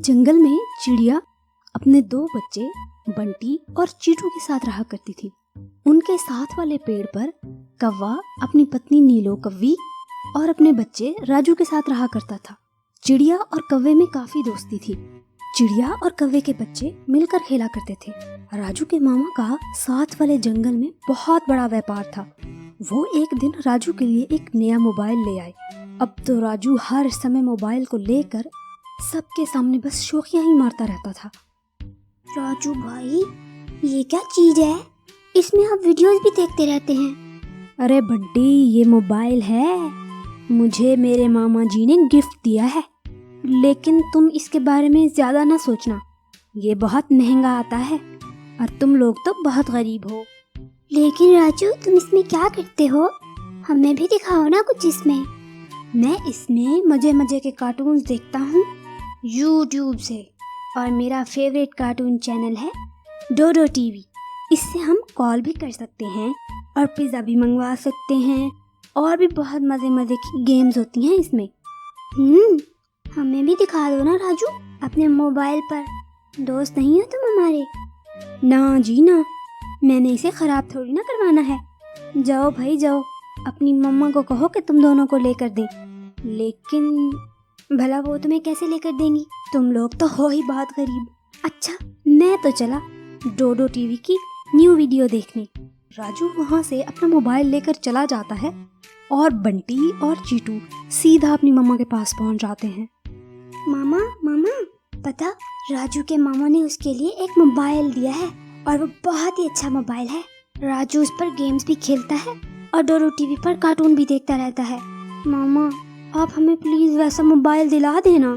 जंगल में चिड़िया अपने दो बच्चे बंटी और चीटू के साथ रहा करती थी। उनके साथ वाले पेड़ पर कौवा अपनी पत्नी नीलो कव्वी और अपने बच्चे राजू के साथ रहा करता था। चिड़िया और कौवे में काफी दोस्ती थी। चिड़िया और कौवे के बच्चे मिलकर खेला करते थे। राजू के मामा का साथ वाले जंगल में बहुत बड़ा व्यापार था। वो एक दिन राजू के लिए एक नया मोबाइल ले आए। अब तो राजू हर समय मोबाइल को लेकर सबके सामने बस शोखियां ही मारता रहता था। राजू भाई, ये क्या चीज है? इसमें आप वीडियोस भी देखते रहते हैं। अरे बंटी, ये मोबाइल है, मुझे मेरे मामा जी ने गिफ्ट दिया है। लेकिन तुम इसके बारे में ज्यादा ना सोचना, ये बहुत महंगा आता है और तुम लोग तो बहुत गरीब हो। लेकिन राजू, तुम इसमें क्या करते हो? हमें भी दिखाओ ना कुछ इसमें। मैं इसमें मजे मजे के कार्टून्स देखता हूँ यूट्यूब से, और मेरा फेवरेट कार्टून चैनल है डोडो टीवी। इससे हम कॉल भी कर सकते हैं और पिज़्ज़ा भी मंगवा सकते हैं, और भी बहुत मज़े मज़े की गेम्स होती हैं इसमें। हमें भी दिखा दो ना राजू, अपने मोबाइल पर। दोस्त नहीं हो तुम हमारे? ना जी ना, मैंने इसे ख़राब थोड़ी ना करवाना है। जाओ भाई जाओ, अपनी मम्मा को कहो कि तुम दोनों को लेकर दें। लेकिन भला वो तुम्हें कैसे लेकर देंगी? तुम लोग तो हो ही बहुत गरीब। अच्छा, मैं तो चला डोडो टीवी की न्यू वीडियो देखने। राजू वहाँ से अपना मोबाइल लेकर चला जाता है और बंटी और चीटू सीधा अपनी मम्मा के पास पहुँच जाते हैं। मामा, पता, राजू के मामा ने उसके लिए एक मोबाइल दिया है और वो बहुत ही अच्छा मोबाइल है। राजू उस पर गेम्स भी खेलता है और डोडो टीवी पर कार्टून भी देखता रहता है। मामा, आप हमें प्लीज वैसा मोबाइल दिला देना।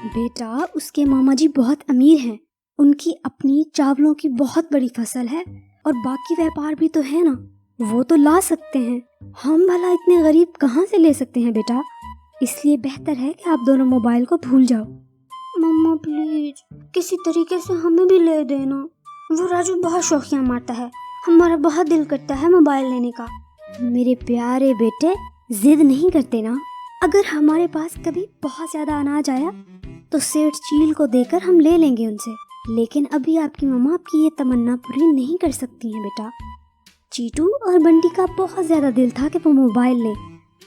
बेटा, उसके मामा जी बहुत अमीर हैं, उनकी अपनी चावलों की बहुत बड़ी फसल है और बाकी व्यापार भी तो है ना, वो तो ला सकते हैं। हम भला इतने गरीब कहाँ से ले सकते हैं बेटा? इसलिए बेहतर है कि आप दोनों मोबाइल को भूल जाओ। मम्मा प्लीज, किसी तरीके से हमें भी ले देना। वो राजू बहुत शौकियाँ मारता है, हमारा बहुत दिल करता है मोबाइल लेने का। मेरे प्यारे बेटे, जिद नहीं करते ना। अगर हमारे पास कभी बहुत ज्यादा अनाज आया तो सेठ चील को देकर हम ले लेंगे उनसे। लेकिन अभी आपकी मम्मा आपकी ये तमन्ना पूरी नहीं कर सकती हैं बेटा। चीटू और बंटी का बहुत ज्यादा दिल था कि वो मोबाइल लें,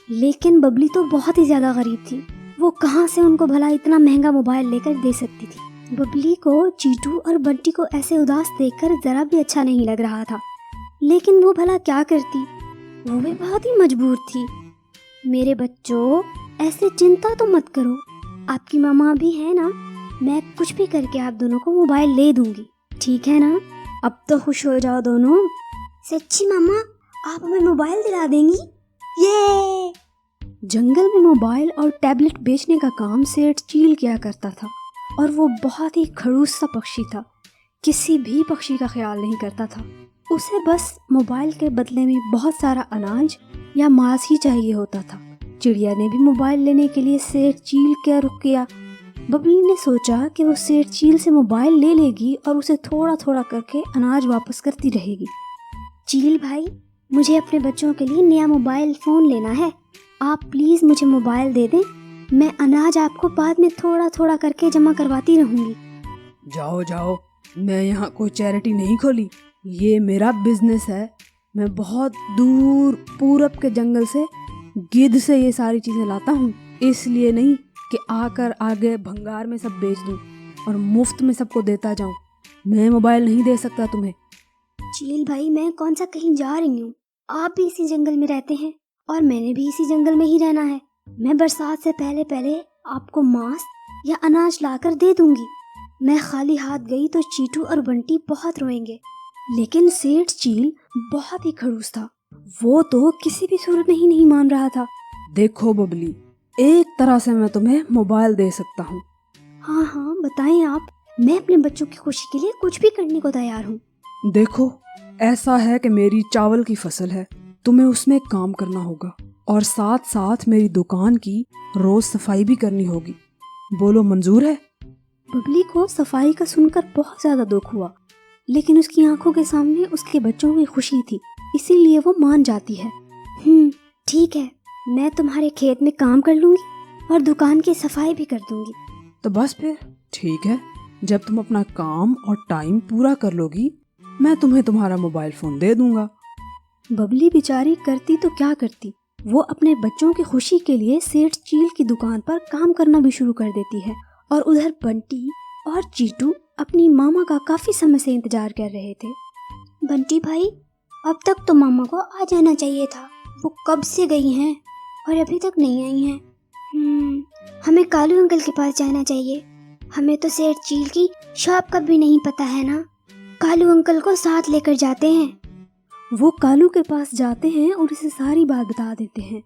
लेकिन बबली तो बहुत ही ज्यादा गरीब थी। वो कहाँ से उनको भला इतना महंगा मोबाइल लेकर दे सकती थी। बबली को चीटू और बंटी को ऐसे उदास देखकर जरा भी अच्छा नहीं लग रहा था, लेकिन वो भला क्या करती, वो भी बहुत ही मजबूर थी। मेरे बच्चों, ऐसे चिंता तो मत करो, आपकी मामा भी है ना, मैं कुछ भी करके आप दोनों को मोबाइल ले दूंगी, ठीक है ना? अब तो खुश हो जाओ दोनों। सच्ची मामा, आप हमें मोबाइल दिला देंगी? ये जंगल में मोबाइल और टैबलेट बेचने का काम सेठ चील किया करता था, और वो बहुत ही खड़ूस सा पक्षी था। किसी भी पक्षी का ख्याल नहीं करता था। उसे बस मोबाइल के बदले में बहुत सारा अनाज या मांस ही चाहिए होता था। चिड़िया ने भी मोबाइल लेने के लिए सेठ चील का रुख किया। बबली ने सोचा कि वो सेठ चील से मोबाइल ले लेगी और उसे थोड़ा थोड़ा करके अनाज वापस करती रहेगी। चील भाई, मुझे अपने बच्चों के लिए नया मोबाइल फ़ोन लेना है, आप प्लीज़ मुझे मोबाइल दे दें, मैं अनाज आपको बाद में थोड़ा थोड़ा करके जमा करवाती रहूँगी। जाओ जाओ, मैं यहाँ कोई चैरिटी नहीं खोली, ये मेरा बिजनेस है। मैं बहुत दूर पूरब के जंगल से गिद्ध से ये सारी चीज़ें लाता हूँ, इसलिए नहीं कि आकर आगे भंगार में सब बेच दूँ और मुफ्त में सबको देता जाऊँ। मैं मोबाइल नहीं दे सकता तुम्हें। चील भाई, मैं कौन सा कहीं जा रही हूँ, आप भी इसी जंगल में रहते हैं और मैंने भी इसी जंगल में ही रहना है। मैं बरसात से पहले पहले आपको मांस या अनाज लाकर दे दूंगी। मैं खाली हाथ गई तो चीटू और बंटी बहुत रोएंगे। लेकिन सेठ चील बहुत ही खड़ूस था, वो तो किसी भी सूरत में ही नहीं मान रहा था। देखो बबली, एक तरह से मैं तुम्हें मोबाइल दे सकता हूँ। हाँ, बताएं आप, मैं अपने बच्चों की खुशी के लिए कुछ भी करने को तैयार हूँ। देखो, ऐसा है कि मेरी चावल की फसल है, तुम्हें उसमें काम करना होगा और साथ साथ मेरी दुकान की रोज सफाई भी करनी होगी। बोलो, मंजूर है? बबली को सफाई का सुनकर बहुत ज्यादा दुख हुआ, लेकिन उसकी आंखों के सामने उसके बच्चों की खुशी थी, इसीलिए वो मान जाती है। ठीक है, मैं तुम्हारे खेत में काम कर लूंगी और दुकान की सफाई भी कर दूंगी। तो बस फिर ठीक है, जब तुम अपना काम और टाइम पूरा कर लोगी मैं तुम्हें तुम्हारा मोबाइल फोन दे दूंगा। बबली बेचारी करती तो क्या करती, वो अपने बच्चों की खुशी के लिए सेठ चील की दुकान पर काम करना भी शुरू कर देती है। और उधर बंटी और चीटू अपनी मामा का काफी समय से इंतजार कर रहे थे। बंटी भाई, अब तक तो मामा को आ जाना चाहिए था, वो कब से गई हैं और अभी तक नहीं आई हैं। हमें कालू अंकल के पास जाना चाहिए। हमें तो सेठ चील की शॉप का भी नहीं पता है ना। कालू अंकल को साथ लेकर जाते हैं। वो कालू के पास जाते हैं और उसे सारी बात बता देते हैं।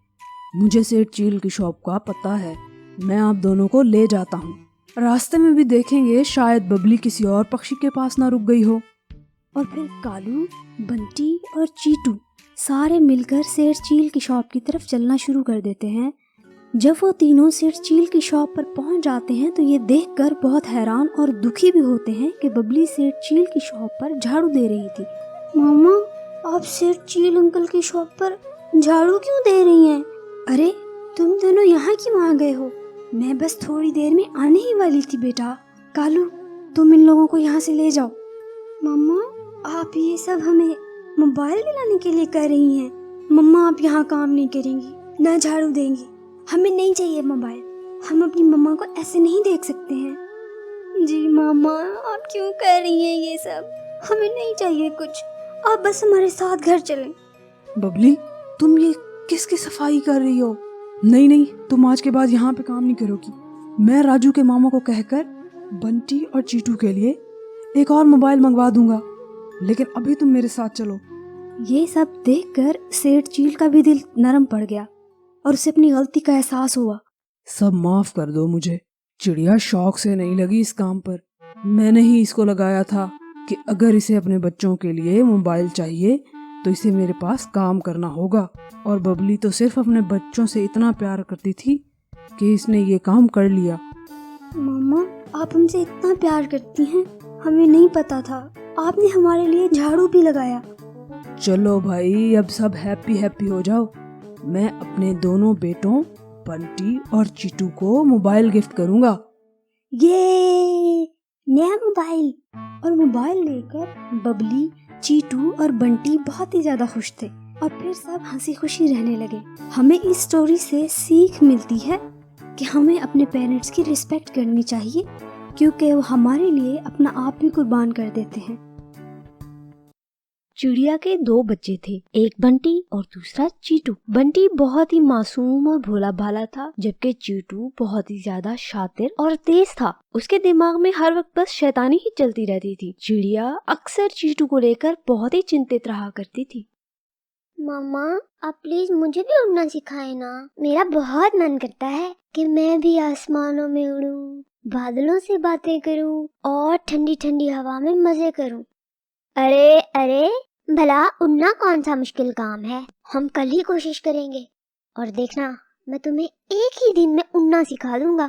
मुझे सेठ चील की शॉप का पता है, मैं आप दोनों को ले जाता हूँ। रास्ते में भी देखेंगे शायद बबली किसी और पक्षी के पास ना रुक गई हो। और फिर कालू, बंटी और चीटू सारे मिलकर सेठ चील की शॉप की तरफ चलना शुरू कर देते हैं। जब वो तीनों सेठ चील की शॉप पर पहुंच जाते हैं तो ये देखकर बहुत हैरान और दुखी भी होते हैं कि बबली सेठ चील की शॉप पर झाड़ू दे रही थी। मामा, आप सेठ चील अंकल की शॉप पर झाड़ू क्यों दे रही हैं? अरे, तुम दोनों यहाँ क्यों आ गए हो? मैं बस थोड़ी देर में आने ही वाली थी बेटा। कालू, तुम इन लोगों को यहाँ से ले जाओ। मम्मा, आप ये सब हमें मोबाइल दिलाने के लिए कर रही हैं? मम्मा, आप यहाँ काम नहीं करेंगी, ना झाड़ू देंगी। हमें नहीं चाहिए मोबाइल। हम अपनी मम्मा को ऐसे नहीं देख सकते हैं। जी मामा, आप क्यों कर रही हैं ये सब? हमें नहीं चाहिए कुछ, आप बस हमारे साथ घर चलें। बबली, तुम ये किसकी सफाई कर रही हो? नहीं नहीं, तुम आज के बाद यहाँ पे काम नहीं करोगी। मैं राजू के मामा को कहकर बंटी और चीटू के लिए एक और मोबाइल मंगवा दूंगा, लेकिन अभी तुम मेरे साथ चलो। ये सब देखकर सेठ चील का भी दिल नरम पड़ गया और उसे अपनी गलती का एहसास हुआ। सब माफ कर दो मुझे, चिड़िया शौक से नहीं लगी इस काम पर। मैंने ही इसको लगाया था कि अगर इसे अपने बच्चों के लिए मोबाइल चाहिए तो इसे मेरे पास काम करना होगा। और बबली तो सिर्फ अपने बच्चों से इतना प्यार करती थी कि इसने ये काम कर लिया। मामा, आप हमसे इतना प्यार करती हैं, हमें नहीं पता था। आपने हमारे लिए झाड़ू भी लगाया। चलो भाई, अब सब हैप्पी हैप्पी हो जाओ। मैं अपने दोनों बेटों बंटी और चीटू को मोबाइल गिफ्ट करूंगा। ये नया मोबाइल। और मोबाइल लेकर बबली, चीटू और बंटी बहुत ही ज्यादा खुश थे और फिर सब हंसी खुशी रहने लगे। हमें इस स्टोरी से सीख मिलती है कि हमें अपने पेरेंट्स की रिस्पेक्ट करनी चाहिए, क्योंकि वो हमारे लिए अपना आप भी कुर्बान कर देते हैं। चिड़िया के दो बच्चे थे, एक बंटी और दूसरा चीटू। बंटी बहुत ही मासूम और भोला भाला था, जबकि चीटू बहुत ही ज्यादा शातिर और तेज था। उसके दिमाग में हर वक्त बस शैतानी ही चलती रहती थी। चिड़िया अक्सर चीटू को लेकर बहुत ही चिंतित रहा करती थी। मामा, आप प्लीज मुझे भी उड़ना सिखाए ना। मेरा बहुत मन करता है कि मैं भी आसमानों में उड़ूं, बादलों से बातें करूं और ठंडी ठंडी हवा में मजे करूं। अरे अरे, भला उड़ना कौन सा मुश्किल काम है? हम कल ही कोशिश करेंगे और देखना, मैं तुम्हें एक ही दिन में उड़ना सिखा दूंगा।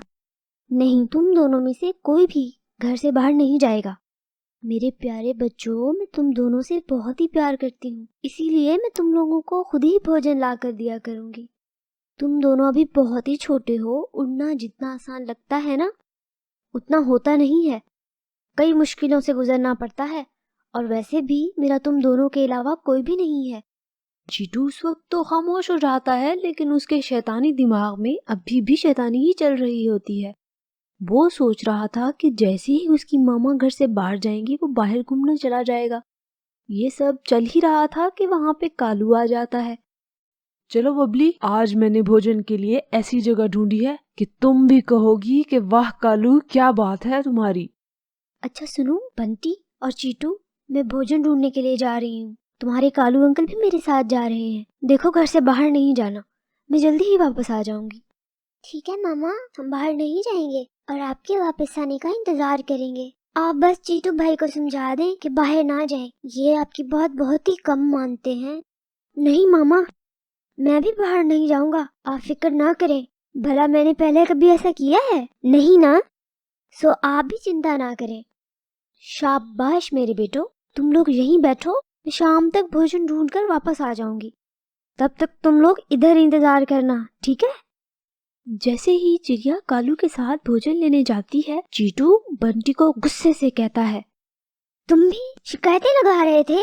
नहीं, तुम दोनों में से कोई भी घर से बाहर नहीं जाएगा। मेरे प्यारे बच्चों, मैं तुम दोनों से बहुत ही प्यार करती हूँ, इसीलिए मैं तुम लोगों को खुद ही भोजन ला कर दिया करूँगी। तुम दोनों अभी बहुत ही छोटे हो। उड़ना जितना आसान लगता है ना, उतना होता नहीं है। कई मुश्किलों से गुजरना पड़ता है, और वैसे भी मेरा तुम दोनों के अलावा कोई भी नहीं है। चीटू उस वक्त तो खामोश हो जाता है, लेकिन उसके शैतानी दिमाग में अभी भी शैतानी ही चल रही होती है। वो सोच रहा था कि जैसे ही उसकी मामा घर से बाहर जाएंगी वो बाहर घूमने चला जाएगा। ये सब चल ही रहा था कि वहाँ पे कालू आ जाता है। चलो बबली, आज मैंने भोजन के लिए ऐसी जगह ढूंढी है कि तुम भी कहोगी कि वाह कालू, क्या बात है तुम्हारी। अच्छा सुनो बंटी और चीटू, मैं भोजन ढूंढने के लिए जा रही हूँ। तुम्हारे कालू अंकल भी मेरे साथ जा रहे हैं। देखो, घर से बाहर नहीं जाना, मैं जल्दी ही वापस आ जाऊंगी। ठीक है मामा, हम बाहर नहीं जाएंगे और आपके वापस आने का इंतजार करेंगे। आप बस चीटू भाई को समझा दें कि बाहर ना जाएं। ये आपकी बात बहुत ही कम मानते हैं। नहीं मामा, मैं भी बाहर नहीं जाऊंगा, आप फिक्र ना करें। भला मैंने पहले कभी ऐसा किया है? नहीं ना, सो आप भी चिंता ना करें। शाबाश मेरे बेटो, तुम लोग यहीं बैठो, मैं शाम तक भोजन ढूंढकर वापस आ जाऊंगी। तब तक तुम लोग इधर इंतजार करना, ठीक है? जैसे ही चिड़िया कालू के साथ भोजन लेने जाती है, चीटू बंटी को गुस्से से कहता है, तुम भी शिकायतें लगा रहे थे?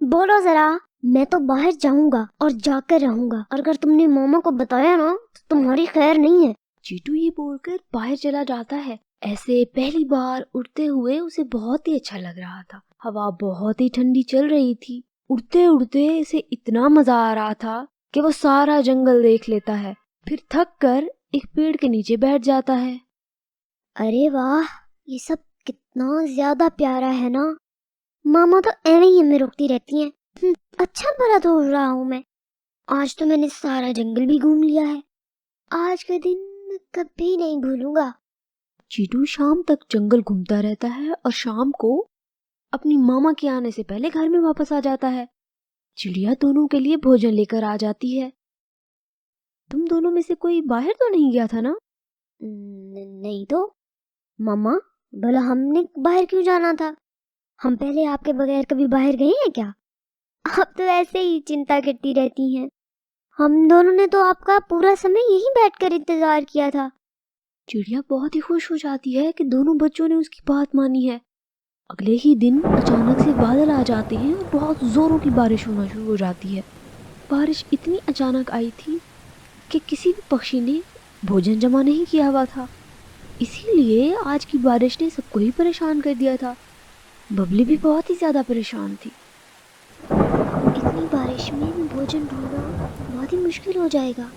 बोलो जरा। मैं तो बाहर जाऊंगा और जाकर रहूंगा। अगर तुमने मामा को बताया ना तो तुम्हारी खैर नहीं है। चीटू ये बोलकर बाहर चला जाता है। ऐसे पहली बार उड़ते हुए उसे बहुत ही अच्छा लग रहा था। हवा बहुत ही ठंडी चल रही थी। उड़ते उड़ते इसे इतना मजा आ रहा था कि वो सारा जंगल देख लेता है। फिर थक कर एक पेड़ के नीचे बैठ जाता है। अरे वाह, ये सब कितना ज्यादा प्यारा है ना। मामा तो ऐवे ही हमें रोकती रहती हैं। अच्छा भला तो उड़ रहा हूँ मैं। आज तो मैंने सारा जंगल भी घूम लिया है। आज का दिन मैं कभी नहीं भूलूंगा। चीटू शाम तक जंगल घूमता रहता है और शाम को अपनी मामा के आने से पहले घर में वापस आ जाता है। चिड़िया दोनों के लिए भोजन लेकर आ जाती है। तुम दोनों में से कोई बाहर तो नहीं गया था ना? नहीं तो मामा, भला हमने बाहर क्यों जाना था? हम पहले आपके बगैर कभी बाहर गए हैं क्या? आप तो ऐसे ही चिंता करती रहती हैं। हम दोनों ने तो आपका पूरा समय यहीं बैठकर इंतजार किया था। चिड़िया बहुत ही खुश हो जाती है कि दोनों बच्चों ने उसकी बात मानी है। अगले ही दिन अचानक से बादल आ जाते हैं और बहुत जोरों की बारिश होना शुरू हो जाती है। बारिश इतनी अचानक आई थी कि किसी भी पक्षी ने भोजन जमा नहीं किया हुआ था। इसीलिए आज की बारिश ने सबको ही परेशान कर दिया था। बबली भी बहुत ही ज्यादा परेशान थी। इतनी बारिश में भोजन ढूंढना बहुत ही मुश्किल हो जाएगा,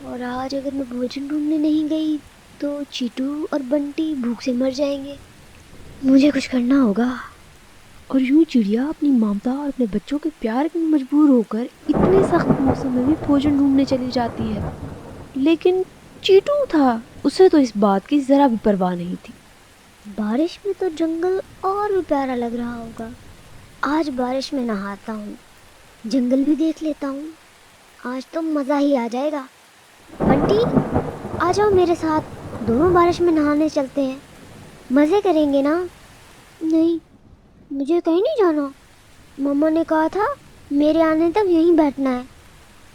और आज अगर मैं भोजन ढूंढने नहीं गई तो चीटू और बंटी भूख से मर जाएंगे। मुझे कुछ करना होगा। और यूं चिड़िया अपनी ममता और अपने बच्चों के प्यार में मजबूर होकर इतने सख्त मौसम में भी भोजन ढूंढने चली जाती है। लेकिन चीटू था, उसे तो इस बात की जरा भी परवाह नहीं थी। बारिश में तो जंगल और भी प्यारा लग रहा होगा। आज बारिश में नहाता हूँ, जंगल भी देख लेता हूँ। आज तो मज़ा ही आ जाएगा। बंटी, आ जाओ मेरे साथ, दोनों बारिश में नहाने चलते हैं। मज़े करेंगे ना? नहीं, मुझे कहीं नहीं जाना। मम्मा ने कहा था मेरे आने तक यहीं बैठना है।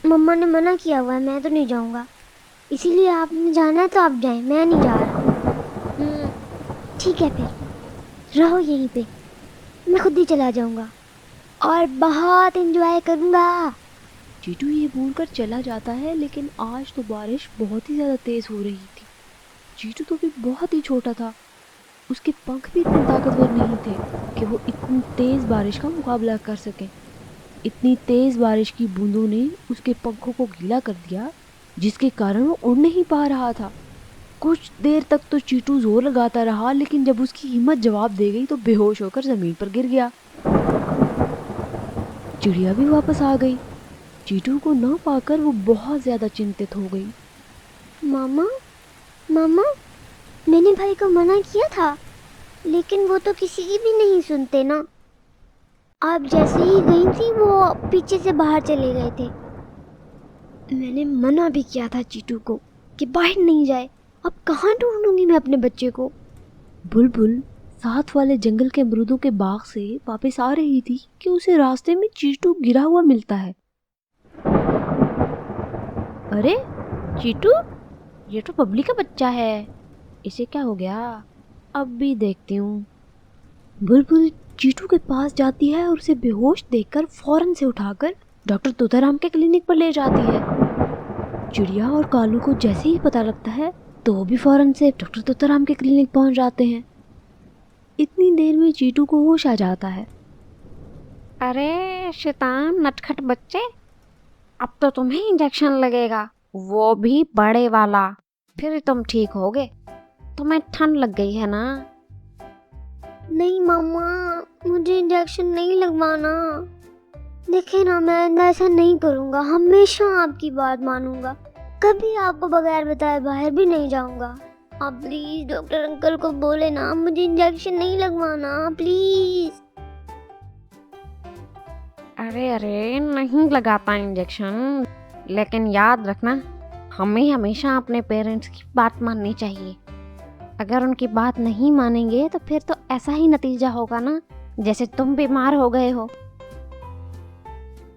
मम्मा ने मना किया हुआ है, मैं तो नहीं जाऊँगा। इसीलिए आपने जाना है तो आप जाएं, मैं नहीं जा रहा। ठीक है, फिर रहो यहीं पे, मैं खुद ही चला जाऊँगा और बहुत एंजॉय करूँगा। चीटू ये बोलकर चला जाता है। लेकिन आज तो बारिश बहुत ही ज़्यादा तेज़ हो रही थी। चीटू तो भी बहुत ही छोटा था, उसके पंख भी इतने ताकतवर नहीं थे कि वो इतनी तेज़ बारिश का मुकाबला कर सके। इतनी तेज़ बारिश की बूंदों ने उसके पंखों को गीला कर दिया, जिसके कारण वो उड़ नहीं पा रहा था। कुछ देर तक तो चीटू जोर लगाता रहा, लेकिन जब उसकी हिम्मत जवाब दे गई तो बेहोश होकर ज़मीन पर गिर गया। चिड़िया भी वापस आ गई। चीटू को न पाकर वो बहुत ज़्यादा चिंतित हो गई। मामा, मामा, मैंने भाई को मना किया था, लेकिन वो तो किसी की भी नहीं सुनते ना। आप जैसे ही गई थी वो पीछे से बाहर चले गए थे। मैंने मना भी किया था चीटू को कि बाहर नहीं जाए। अब कहाँ ढूंढूंगी मैं अपने बच्चे को? बुलबुल साथ वाले जंगल के अमरूदों के बाग से वापस आ रही थी कि उसे रास्ते में चीटू गिरा हुआ मिलता है। अरे चीटू, ये तो बबली का बच्चा है, इसे क्या हो गया? अब भी देखती हूँ। बुलबुल चीटू के पास जाती है और उसे बेहोश देखकर फौरन से उठाकर डॉक्टर तोताराम के क्लिनिक पर ले जाती है। चिड़िया और कालू को जैसे ही पता लगता है तो वो भी फौरन से डॉक्टर तोताराम के क्लिनिक पहुंच जाते हैं। इतनी देर में चीटू को होश आ जाता है। अरे शैतान नटखट बच्चे, अब तो तुम्हें इंजेक्शन लगेगा, वो भी बड़े वाला, फिर तुम ठीक होगे। तुम्हें ठंड लग गई है ना? नहीं मामा, मुझे इंजेक्शन नहीं लगवाना। देखे ना, मैं ऐसा नहीं करूँगा। हमेशा आपकी बात मानूंगा, कभी आपको बगैर बताए बाहर भी नहीं जाऊँगा। आप प्लीज डॉक्टर अंकल को बोले ना, मुझे इंजेक्शन नहीं लगवाना, प्लीज। अरे नहीं लगाता इंजेक्शन, लेकिन याद रखना, हमें हमेशा अपने पेरेंट्स की बात माननी चाहिए। अगर उनकी बात नहीं मानेंगे तो फिर तो ऐसा ही नतीजा होगा ना, जैसे तुम बीमार हो गए हो।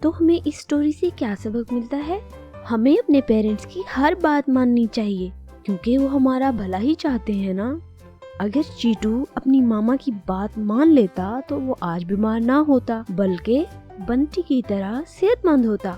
तो हमें इस स्टोरी से क्या सबक मिलता है? हमें अपने पेरेंट्स की हर बात माननी चाहिए क्योंकि वो हमारा भला ही चाहते हैं ना। अगर चीटू अपनी मामा की बात मान लेता तो वो आज बीमार ना होता बल्कि बंटी की तरह सेहतमंद होता।